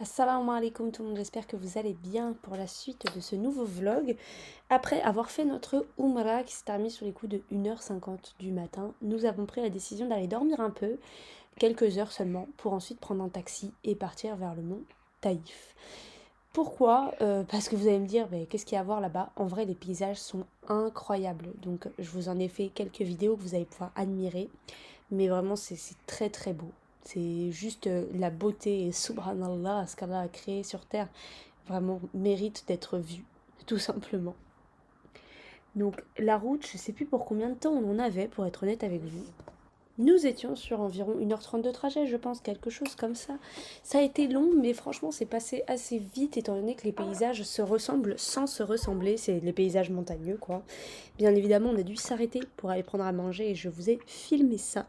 Assalamu alaikum tout le monde, j'espère que vous allez bien pour la suite de ce nouveau vlog. Après avoir fait notre Umrah qui s'est terminé sur les coups de 1h50 du matin, nous avons pris la décision d'aller dormir un peu, quelques heures seulement, pour ensuite prendre un taxi et partir vers le mont Taïf. Pourquoi Parce que vous allez me dire, mais qu'est-ce qu'il y a à voir là-bas? En vrai, les paysages sont incroyables. Donc je vous en ai fait quelques vidéos que vous allez pouvoir admirer. Mais vraiment, c'est très très beau. C'est juste la beauté et subhanallah, ce qu'Allah a créé sur Terre, vraiment mérite d'être vu, tout simplement. Donc la route, je sais plus pour combien de temps on en avait, pour être honnête avec vous. Nous étions sur environ 1h30 de trajet, je pense, quelque chose comme ça. Ça a été long, mais franchement, c'est passé assez vite, étant donné que les paysages se ressemblent sans se ressembler. C'est les paysages montagneux, quoi. Bien évidemment, on a dû s'arrêter pour aller prendre à manger et je vous ai filmé ça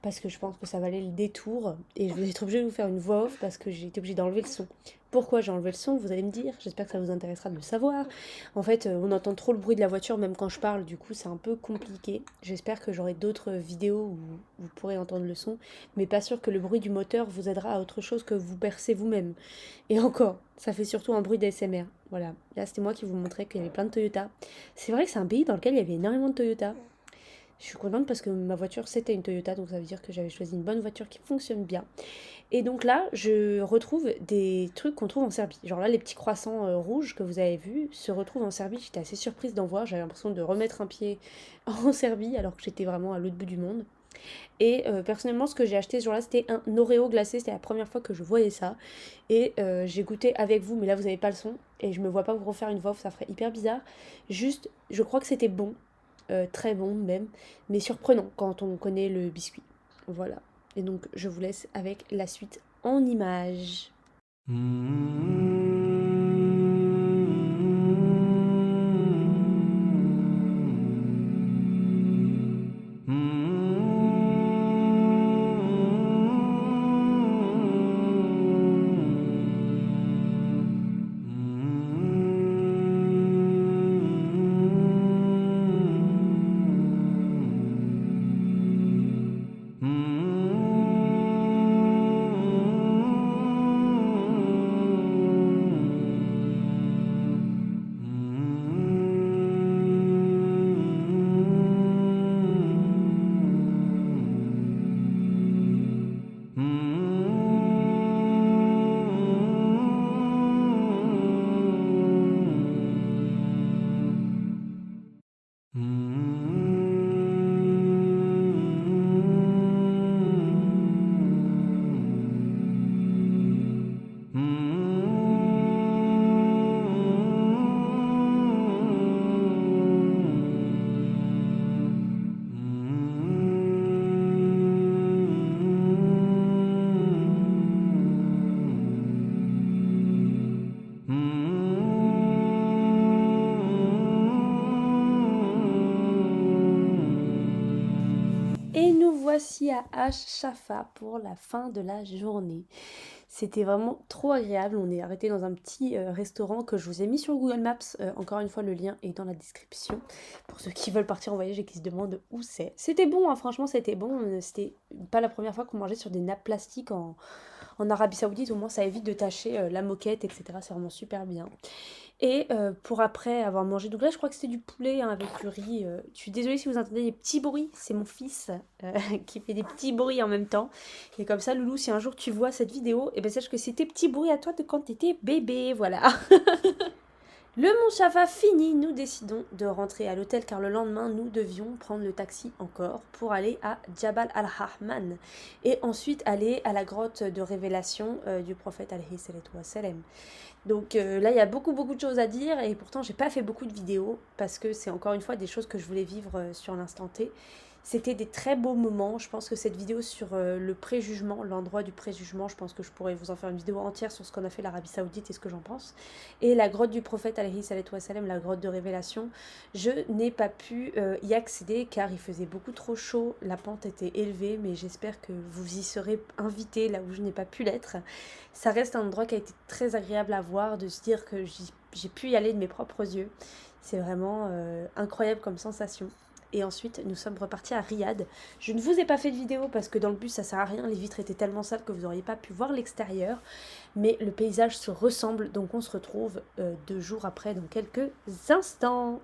parce que je pense que ça valait le détour et je vais être obligée de vous faire une voix off parce que j'ai été obligée d'enlever le son. Pourquoi j'ai enlevé le son, vous allez me dire, j'espère que ça vous intéressera de le savoir. En fait, on entend trop le bruit de la voiture même quand je parle, du coup c'est un peu compliqué. J'espère que j'aurai d'autres vidéos où vous pourrez entendre le son, mais pas sûr que le bruit du moteur vous aidera à autre chose que vous percez vous-même. Et encore, ça fait surtout un bruit d'ASMR. Voilà, là c'était moi qui vous montrais qu'il y avait plein de Toyota. C'est vrai que c'est un pays dans lequel il y avait énormément de Toyota. Je suis contente parce que ma voiture c'était une Toyota, donc ça veut dire que j'avais choisi une bonne voiture qui fonctionne bien. Et donc là, je retrouve des trucs qu'on trouve en Serbie. Genre là, les petits croissants rouges que vous avez vus se retrouvent en Serbie. J'étais assez surprise d'en voir. J'avais l'impression de remettre un pied en Serbie alors que j'étais vraiment à l'autre bout du monde. Et personnellement, ce que j'ai acheté ce jour-là, c'était un Oreo glacé. C'était la première fois que je voyais ça. Et j'ai goûté avec vous, mais là, vous n'avez pas le son. Et je me vois pas vous refaire une voix, ça ferait hyper bizarre. Juste, je crois que c'était bon. Très bon même, mais surprenant quand on connaît le biscuit. Voilà. Et donc je vous laisse avec la suite en images. Et nous voici à Ash-Shafa pour la fin de la journée. C'était vraiment trop agréable. On est arrêté dans un petit restaurant que je vous ai mis sur Google Maps. Encore une fois, le lien est dans la description pour ceux qui veulent partir en voyage et qui se demandent où c'est. C'était bon, hein, franchement, c'était bon. C'était pas la première fois qu'on mangeait sur des nappes plastiques en Arabie Saoudite. Au moins, ça évite de tacher la moquette, etc. C'est vraiment super bien. Et pour après avoir mangé, donc là je crois que c'était du poulet hein, avec du riz. Je suis désolée si vous entendez des petits bruits, c'est mon fils qui fait des petits bruits en même temps. Et comme ça, Loulou, si un jour tu vois cette vidéo, et ben sache que c'était petits bruits à toi de quand t'étais bébé, voilà. Le Mont Shafa fini, nous décidons de rentrer à l'hôtel car le lendemain nous devions prendre le taxi encore pour aller à Jabal al-Rahman et ensuite aller à la grotte de révélation du prophète alayhi salatu wassalam. Donc là il y a beaucoup de choses à dire et pourtant j'ai pas fait beaucoup de vidéos parce que c'est encore une fois des choses que je voulais vivre sur l'instant T. C'était des très beaux moments. Je pense que cette vidéo sur le préjugement, l'endroit du préjugement, je pense que je pourrais vous en faire une vidéo entière sur ce qu'on a fait l'Arabie Saoudite et ce que j'en pense. Et la grotte du prophète alayhi salatu wassalam, la grotte de révélation, je n'ai pas pu y accéder car il faisait beaucoup trop chaud, la pente était élevée, mais j'espère que vous y serez invités là où je n'ai pas pu l'être. Ça reste un endroit qui a été très agréable à voir, de se dire que j'ai pu y aller de mes propres yeux. C'est vraiment incroyable comme sensation. et ensuite nous sommes repartis à Riyad. Je ne vous ai pas fait de vidéo parce que dans le bus ça sert à rien, les vitres étaient tellement sales que vous n'auriez pas pu voir l'extérieur, mais le paysage se ressemble, donc on se retrouve 2 jours après dans quelques instants.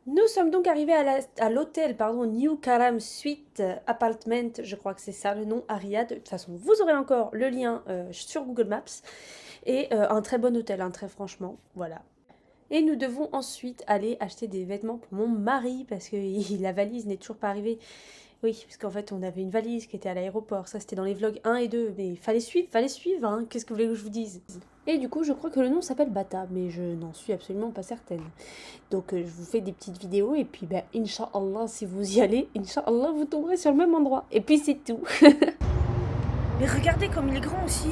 Nous sommes donc arrivés à l'hôtel New Karam Suite Apartment, je crois que c'est ça le nom, à Riyad. De toute façon, vous aurez encore le lien sur Google Maps. Et un très bon hôtel, hein, très franchement, voilà. Et nous devons ensuite aller acheter des vêtements pour mon mari, parce que la valise n'est toujours pas arrivée. Oui, parce qu'en fait, on avait une valise qui était à l'aéroport. Ça, c'était dans les vlogs 1 et 2. Mais fallait suivre, hein. Qu'est-ce que vous voulez que je vous dise? Et du coup, je crois que le nom s'appelle Bata, mais je n'en suis absolument pas certaine. Donc, je vous fais des petites vidéos, et puis, ben, Inch'Allah, si vous y allez, Inch'Allah, vous tomberez sur le même endroit. Et puis, c'est tout. Mais regardez comme il est grand aussi.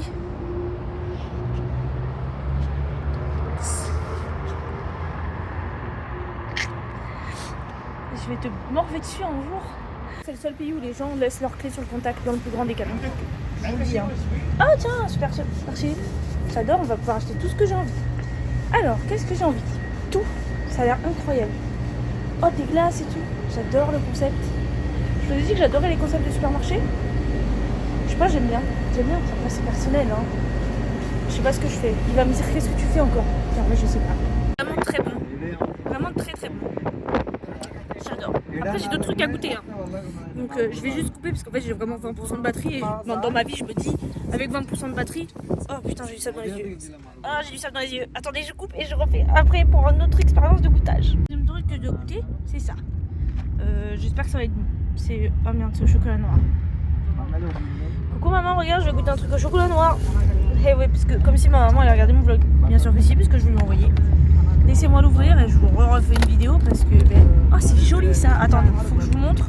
Je vais te morver dessus un jour. C'est le seul pays où les gens laissent leurs clés sur le contact dans le plus grand des camions. Je vous le dis, hein. Ah tiens, super marché. J'adore, on va pouvoir acheter tout ce que j'ai envie. Alors, qu'est-ce que j'ai envie? Tout. Ça a l'air incroyable. Oh, des glaces et tout. J'adore le concept. Je vous ai dit que j'adorais les concepts de supermarché. Je sais pas, j'aime bien. J'aime bien, après c'est personnel, hein. Je sais pas ce que je fais. Il va me dire qu'est-ce que tu fais encore. Car moi je sais pas. Vraiment très bon. Vraiment très très bon. J'adore. Après j'ai d'autres trucs à goûter, hein. Donc je vais juste couper parce qu'en fait j'ai vraiment 20% de batterie et dans ma vie je me dis avec 20% de batterie. Oh putain, j'ai du sable dans les yeux. Ah, j'ai du sable dans les yeux. Attendez, je coupe et je refais après pour une autre expérience de goûtage. Le deuxième truc que je dois goûter, c'est ça. J'espère que ça va être bon. C'est oh merde, c'est au chocolat noir. Coucou maman, regarde, je vais goûter un truc au chocolat noir. Eh ouais, parce que comme si ma maman elle a regardé mon vlog. Bien sûr que si, parce que je lui ai envoyé. Laissez-moi l'ouvrir et je vous refais une vidéo parce que... Oh, c'est joli ça. Attendez, faut que je vous montre.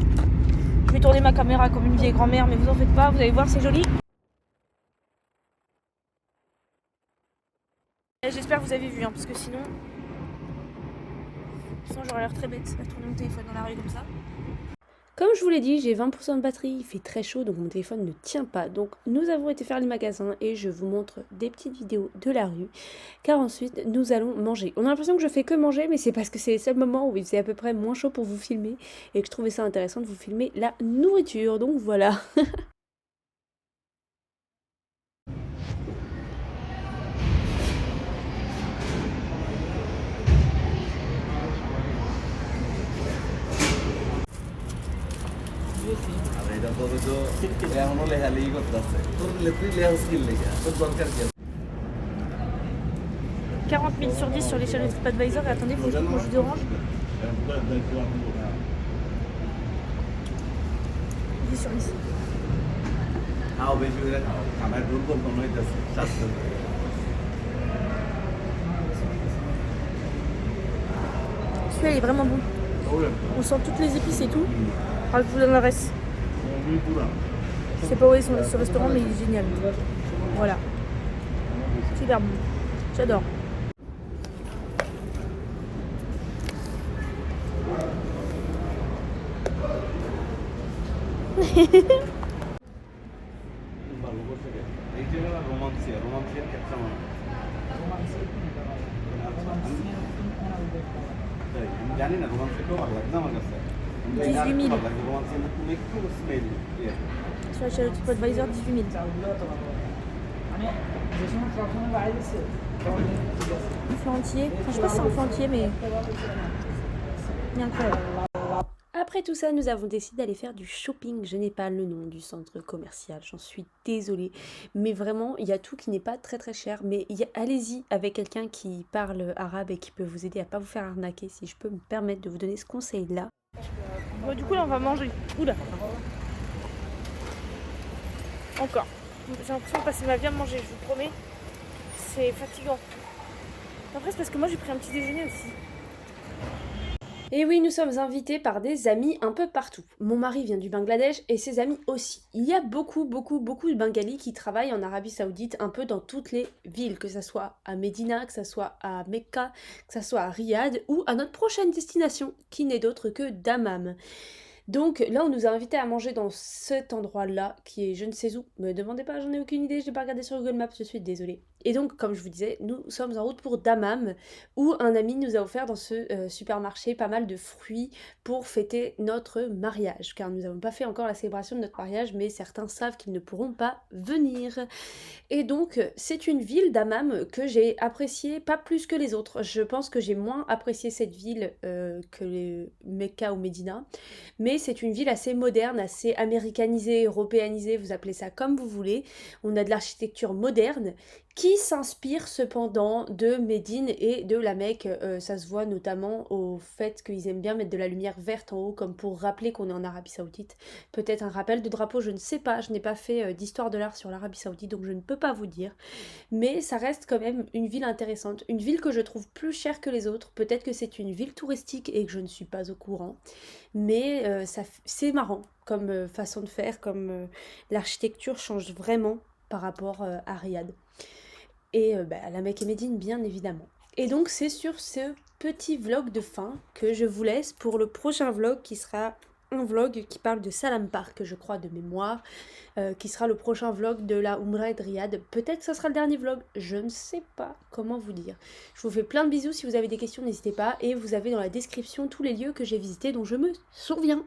Je vais tourner ma caméra comme une vieille grand-mère, mais vous en faites pas, vous allez voir, c'est joli. J'espère que vous avez vu, hein, parce que sinon j'aurais l'air très bête à tourner mon téléphone dans la rue comme ça. Comme je vous l'ai dit, j'ai 20% de batterie, il fait très chaud donc mon téléphone ne tient pas. Donc nous avons été faire les magasins et je vous montre des petites vidéos de la rue. Car ensuite nous allons manger. On a l'impression que je fais que manger, mais c'est parce que c'est les seuls moments où il faisait à peu près moins chaud pour vous filmer. Et que je trouvais ça intéressant de vous filmer la nourriture. Donc voilà. এখনো লেখালেখি করতেছে তোর তুই লেখা স্কিল লেখা তোর দরকার কি 40 000 sur 10 sur l'échelle de TripAdvisor. Et attendez, faut que je mange d'orange. 10 sur 10. খাও বেশি করে খাও খাবার দুর্বল কোন হইতাছে স্বাস্থ্য Celui-là il est vraiment bon. On sent toutes les épices et tout. Alors je vous donne le reste. Je sais pas où est ce restaurant, mais il est génial. Voilà. Super bon. J'adore. জানি না রোমান্সিকও ভালো লাগে না আমার কাছে 18 000. রোমান্সিক একটু smell Sur l'échelle de TripAdvisor, 18 000. Un flan entier. Enfin, je sais pas si c'est un flan entier, mais il est incroyable. Après tout ça, nous avons décidé d'aller faire du shopping. Je n'ai pas le nom du centre commercial, j'en suis désolée. Mais vraiment, il y a tout qui n'est pas très très cher. Mais allez-y avec quelqu'un qui parle arabe et qui peut vous aider à pas vous faire arnaquer, si je peux me permettre de vous donner ce conseil-là. Bon, du coup, là, on va manger. Oula. Encore. J'ai l'impression de passer ma vie à manger, je vous promets. C'est fatigant. Après, c'est parce que moi, j'ai pris un petit déjeuner aussi. Et oui, nous sommes invités par des amis un peu partout. Mon mari vient du Bangladesh et ses amis aussi. Il y a beaucoup de Bengalis qui travaillent en Arabie Saoudite un peu dans toutes les villes, que ce soit à Médina, que ce soit à Mecca, que ce soit à Riyad ou à notre prochaine destination, qui n'est d'autre que Dammam. Donc là, on nous a invités à manger dans cet endroit-là, qui est je ne sais où. Me demandez pas, j'en ai aucune idée, je n'ai pas regardé sur Google Maps, je suis désolée. Et donc, comme je vous disais, nous sommes en route pour Dammam, où un ami nous a offert dans ce supermarché pas mal de fruits pour fêter notre mariage. Car nous n'avons pas fait encore la célébration de notre mariage, mais certains savent qu'ils ne pourront pas venir. Et donc, c'est une ville, Dammam, que j'ai appréciée pas plus que les autres. Je pense que j'ai moins apprécié cette ville que les Mecca ou Médina. Mais c'est une ville assez moderne, assez américanisée, européanisée, vous appelez ça comme vous voulez. On a de l'architecture moderne qui s'inspire cependant de Médine et de la Mecque. Ça se voit notamment au fait qu'ils aiment bien mettre de la lumière verte en haut, comme pour rappeler qu'on est en Arabie Saoudite. Peut-être un rappel de drapeau, je ne sais pas, je n'ai pas fait d'histoire de l'art sur l'Arabie Saoudite, donc je ne peux pas vous dire. Mais ça reste quand même une ville intéressante, une ville que je trouve plus chère que les autres. Peut-être que c'est une ville touristique et que je ne suis pas au courant. Mais c'est marrant comme façon de faire, comme l'architecture change vraiment par rapport à Riyad. Et la Mecque et Médine, bien évidemment. Et donc c'est sur ce petit vlog de fin que je vous laisse pour le prochain vlog qui sera un vlog qui parle de Salam Park, je crois, de mémoire, qui sera le prochain vlog de la Umrah de Riyad. Peut-être que ce sera le dernier vlog, je ne sais pas comment vous dire. Je vous fais plein de bisous, si vous avez des questions, n'hésitez pas. Et vous avez dans la description tous les lieux que j'ai visités dont je me souviens.